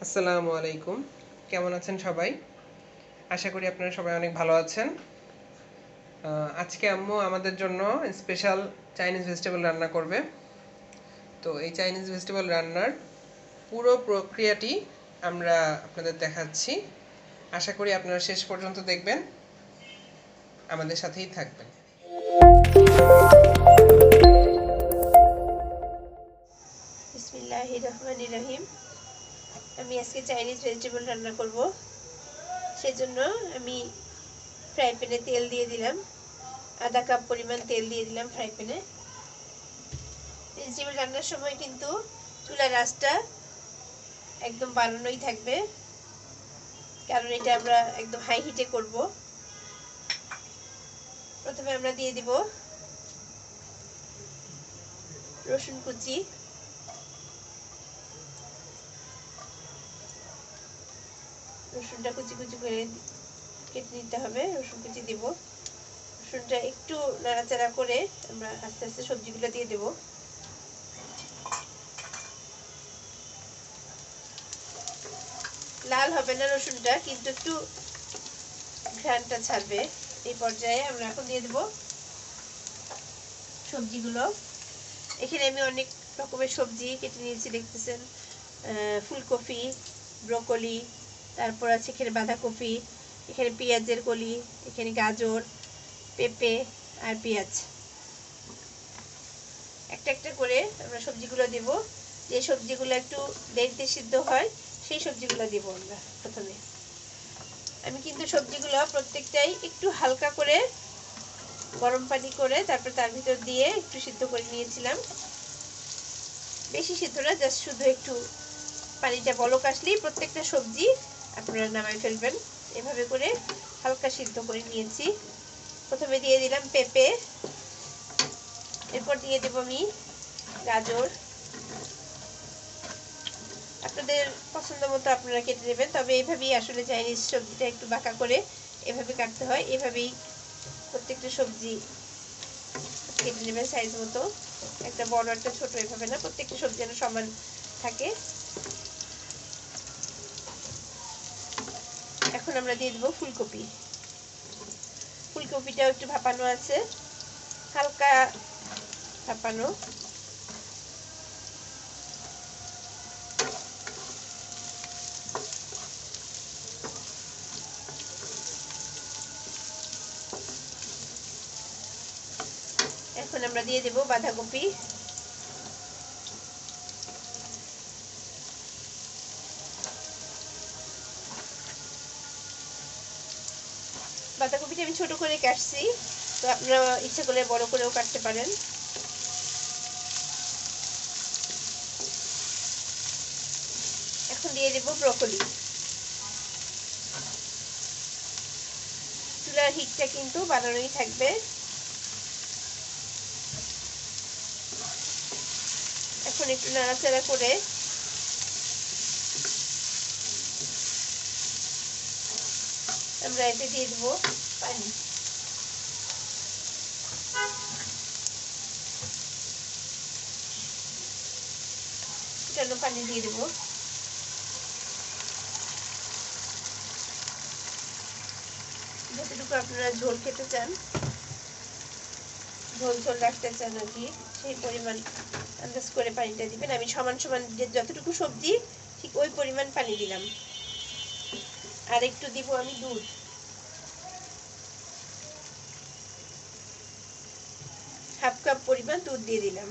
আসসালামু আলাইকুম। কেমন আছেন সবাই? আশা করি আপনারা সবাই অনেক ভালো আছেন। আজকে আম্মু আমাদের জন্য স্পেশাল চাইনিজ ভেজিটেবল রান্না করবে। তো এই চাইনিজ ভেজিটেবল রান্নার পুরো প্রক্রিয়াটি আমরা আপনাদের দেখাচ্ছি। আশা করি আপনারা শেষ পর্যন্ত দেখবেন, আমাদের সাথেই থাকবেন। বিসমিল্লাহির রহমানির রহিম। আমি আজকে চাইনিজ ভেজিটেবল রান্না করব। সেজন্য আমি ফ্রাই প্যানে তেল দিয়ে দিলাম, আধা কাপ পরিমাণ তেল দিয়ে দিলাম ফ্রাই প্যানে। ভেজিটেবল রান্নার সময় কিন্তু চুলার আঁচটা একদম বাড়ানোই থাকবে, কারণ এটা আমরা একদম হাই হিটে করব। প্রথমে আমরা দিয়ে দিব রসুন কুচি, রসুনটা কুচি কুচি করে কেটে নিতে হবে। রসুন কুচি দিব, রসুনটা একটু নাড়াচাড়া করে আমরা আস্তে আস্তে সবজিগুলো দিয়ে দেব। লাল হবে না রসুনটা, কিন্তু একটু ঘ্রাণটা ছাড়বে। এই পর্যায়ে আমরা এখন দিয়ে দেব সবজিগুলো। এখানে আমি অনেক রকমের সবজি কেটে নিয়েছি, দেখতেছেন। ফুলকপি, ব্রকলি, তারপর আছে এখানে বাঁধাকপি, এখানে পেঁয়াজের কলি, এখানে গাজর, পেঁপে আর পেঁয়াজ। একটা একটা করে আমরা সবজিগুলো দেব। যে সবজিগুলো একটু দেরিতে সিদ্ধ হয় সেই সবজিগুলো দেব আমরা প্রথমে। আমি কিন্তু সবজিগুলো প্রত্যেকটাই একটু হালকা করে গরম পানি করে তারপর তার ভিতর দিয়ে একটু সিদ্ধ করে নিয়েছিলাম। বেশি সিদ্ধ না, জাস্ট শুধু একটু পানিটা বলক আসলেই প্রত্যেকটা সবজি আপনারা নামায় ফেলবেন। এভাবে করে হালকা সিদ্ধ করে নিয়েছি। প্রথমে দিয়ে দিলাম পেঁপে, এরপর দিয়ে দেব আমি গাজর। আপনাদের পছন্দ মতো আপনারা কেটে নেবেন, তবে এইভাবেই আসলে চাইনিজ সবজিটা একটু বাঁকা করে এভাবে কাটতে হয়। এভাবেই প্রত্যেকটা সবজি কেটে নেবেন সাইজ মতো, একটা বড় একটা ছোট এভাবে না, প্রত্যেকটা সবজি যেন সমান থাকে। এখন আমরা দিয়ে দেবো ফুলকপি। ফুলকপিটাও একটু ভাপানো আছে, হালকা ভাপানো। এখন আমরা দিয়ে দেব বাঁধাকপি। বাঁধাকপিটা আমি ছোট করে কাটছি, তো আপনারা ইচ্ছা করলে বড় করেও কাটতে পারেন। এখন দিয়ে দেব ব্রকলি। চুলার হিটটা কিন্তু বাড়ানোই থাকবে। এখন একটু নাড়াচাড়া করে আমরা এতে দিয়ে দেবো পানি। ফুটানো পানি দিয়ে দেবো। যতটুকু আপনারা ঝোল খেতে চান, ঝোল ঝোল রাখতে চান আর কি, সেই পরিমাণ আন্দাজ করে পানিটা দিবেন। আমি সমান সমান যতটুকু সবজি ঠিক ওই পরিমাণ পানি দিলাম। আর একটু দিব আমি দুধ। হাফ কাপ পরিমাণ দুধ দিয়ে দিলাম।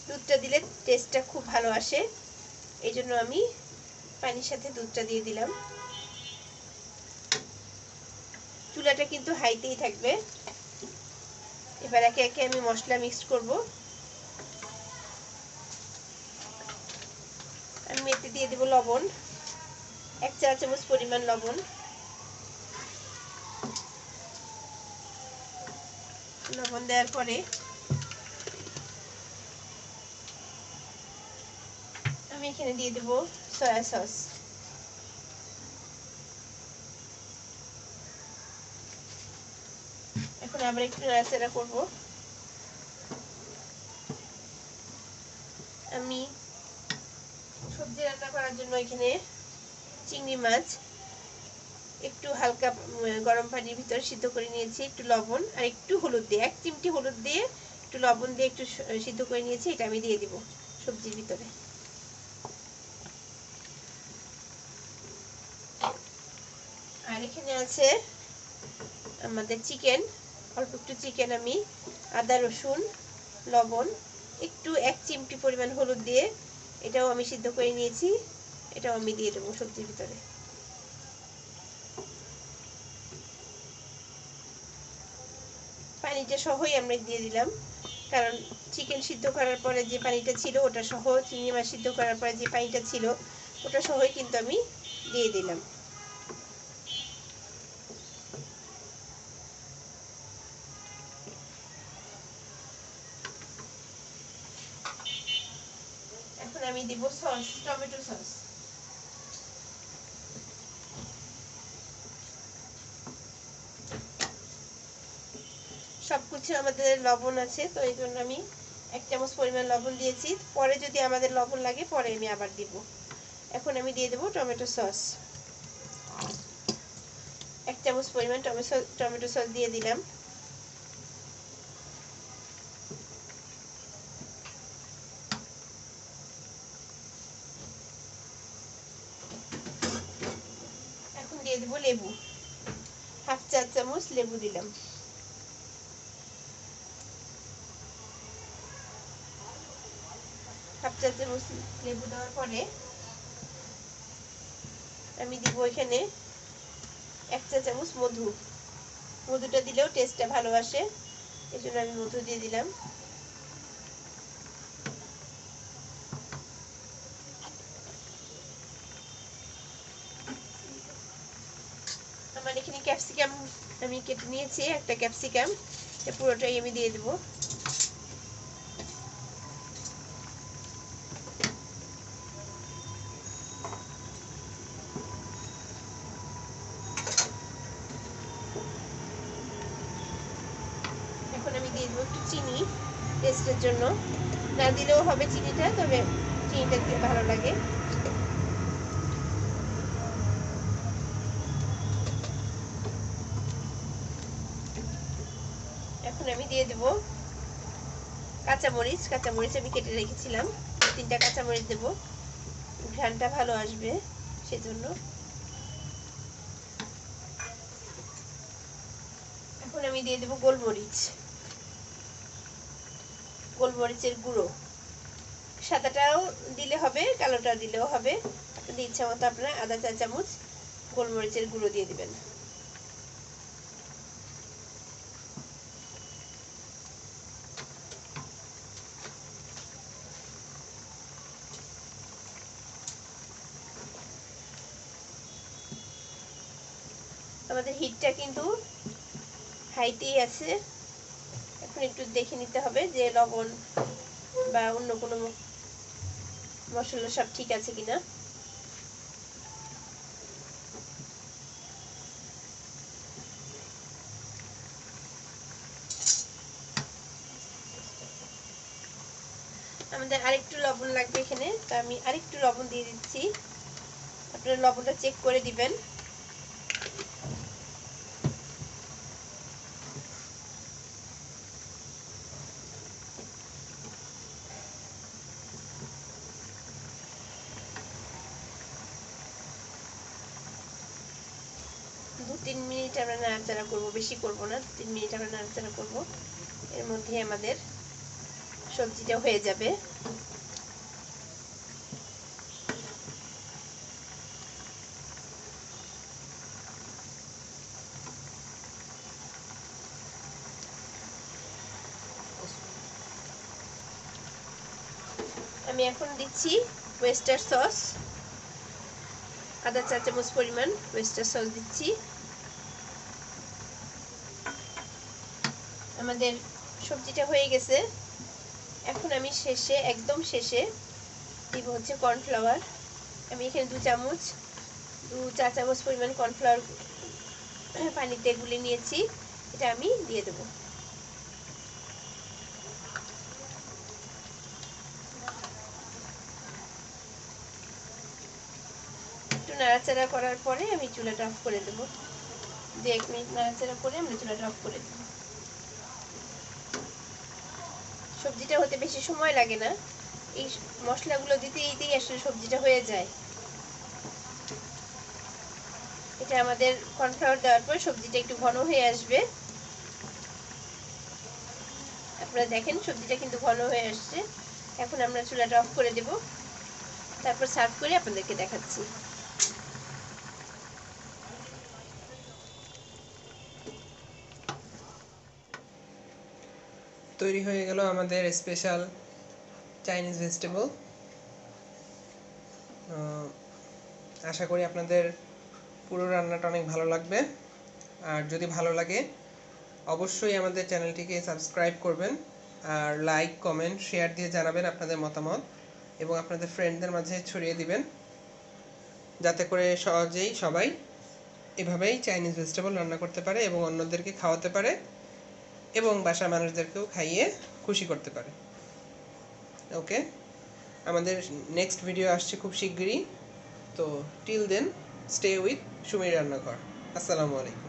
দুধটা দিলে টেস্টটা খুব ভালো আসে, এই জন্য আমি পানির সাথে দুধটা দিয়ে দিলাম। চুলাটা কিন্তু হাইতেই থাকবে। এবার একে একে আমি মশলা মিক্স করব। আমি এতে দিয়ে দেব লবণ, 1 চা চামচ পরিমাণ লবণ। লবণ দেওয়ার পরে আমি এখানে দিয়ে দেব সয়া সস। এখন আবার একটু নাড়াচাড়া করব। আমি সবজি রান্না করার জন্য এখানে চিংড়ি মাছ একটু হালকা গরম পানির ভিতর সিদ্ধ করে নিয়েছি, একটু লবণ আর একটু হলুদ দিয়ে, 1 চিমটি হলুদ দিয়ে একটু লবণ দিয়ে একটু সিদ্ধ করে নিয়েছি। এটা আমি দিয়ে দিব সবজির ভিতরে। আর এখানে আছে আমাদের চিকেন, অল্প একটু চিকেন আমি আদা রসুন লবণ একটু 1 চিমটি পরিমাণ হলুদ দিয়ে এটাও আমি সিদ্ধ করে নিয়েছি। এটাও আমি দিয়ে দেবো সবজির ভিতরে। পানিটা সহই আমরা দিয়ে দিলাম, কারণ চিকেন সিদ্ধ করার পরে যে পানিটা ছিল ওটা সহ, চিংড়ি মাছ সিদ্ধ করার পরে যে পানিটা ছিল ওটা সহই কিন্তু আমি দিয়ে দিলাম। এখন আমি দিব সস, টমেটো সস। সবকিছু আমাদের লবণ আছে, তো এই জন্য আমি 1 চামচ পরিমাণ লবণ দিয়েছি। পরে যদি আমাদের লবণ লাগে পরে আমি আবার দিব। এখন আমি দিয়ে দেব টমেটো সস, 1 চামচ পরিমাণ টমেটো সস দিয়ে দিলাম। এখন দিয়ে দেব লেবু, 1/2 চা চামচ লেবু দিলাম। হাফ চা চামচ লেবু দেওয়ার পরে আমি দিব এখানে 1 চা চামচ মধু। মধুটা দিলেও টেস্টটা ভালো আসে, এই জন্য আমি মধু দিয়ে দিলাম। আমার এখানে ক্যাপসিকাম আমি কেটে নিয়েছি, একটা ক্যাপসিকাম, এটা পুরোটাই আমি দিয়ে দেব। এখন আমি দিয়ে দেবো একটু চিনি টেস্টের জন্য, না দিলেও হবে চিনিটা, তবে চিনিটা দিলে ভালো লাগে। এখন আমি দিয়ে দেব কাঁচামরিচ, কাঁচামরিচ আমি কেটে রেখেছিলাম, 3টা কাঁচামরিচ দেব, ঘ্রাণটা ভালো আসবে সেজন্য। এখন আমি দিয়ে দেব গোলমরিচ, গোলমরিচের গুঁড়ো, সাদাটাও দিলে হবে কালোটা দিলেও হবে, আপনাদের ইচ্ছা মতো আপনারা 1/2 চা চামচ গোলমরিচের গুঁড়ো দিয়ে দিবেন। আমাদের হিটটা কিন্তু হাইতেই আছে। এখন একটু দেখে নিতে হবে যে লবণ বা অন্য কোনো মশলা সব ঠিক আছে কিনা। আমাদের আরেকটু লবণ লাগবে এখানে, তো আমি আরেকটু লবণ দিয়ে দিচ্ছি, আপনারা লবণটা চেক করে দিবেন। দু 3 মিনিট আমরা নাড়াচাড়া করব, বেশি করব না, 3 মিনিট আমরা নাড়াচাড়া করব, এর মধ্যে আমাদের সবজিটা হয়ে যাবে। আমি এখন দিচ্ছি ওয়েস্টার সস, 1/2 চা চামচ পরিমাণ ওয়েস্টার সস দিচ্ছি। আমাদের সবজিটা হয়ে গেছে। এখন আমি শেষে, একদম শেষে দিব হচ্ছে কর্নফ্লাওয়ার। আমি এখানে 2 চা চামচ পরিমাণ কর্নফ্লাওয়ার পানিতে গুলে নিয়েছি, এটা আমি দিয়ে দেবো। একটু নাড়াচাড়া করার পরে আমি চুলাটা অফ করে দেবো। 2-1 মিনিট নাড়াচাড়া করে আমরা চুলাটা অফ করে দেবো। সবজিটা হতে বেশি সময় লাগে না, এই মশলাগুলো দিতে দিতেই আসলে সবজিটা হয়ে যায়। এটা আমাদের কর্নফ্লাওয়ার দেওয়ার পর সবজিটা একটু ঘন হয়ে আসবে। আপনারা দেখেন সবজিটা কিন্তু ঘন হয়ে আসছে। এখন আমরা চুলাটা অফ করে দেব, তারপর সার্ভ করে আপনাদেরকে দেখাচ্ছি। তৈরি হয়ে গেল আমাদের স্পেশাল চাইনিজ ভেজিটেবল। আশা করি আপনাদের পুরো রান্নাটা অনেক ভালো লাগবে। আর যদি ভালো লাগে অবশ্যই আমাদের চ্যানেলটিকে সাবস্ক্রাইব করবেন, আর লাইক, কমেন্ট, শেয়ার দিয়ে জানাবেন আপনাদের মতামত এবং আপনাদের ফ্রেন্ডদের মাঝে ছড়িয়ে দিবেন, যাতে করে সহজেই সবাই এভাবেই চাইনিজ ভেজিটেবল রান্না করতে পারে এবং অন্যদেরকে খাওয়াতে পারে এবং বাসার মানুষদেরকেও খাইয়ে খুশি করতে পারে। ওকে, আমাদের নেক্সট ভিডিও আসছে খুব শিগগিরই। তো টিল দেন স্টে উইথ সুমির রান্নাঘর। আসসালামু আলাইকুম।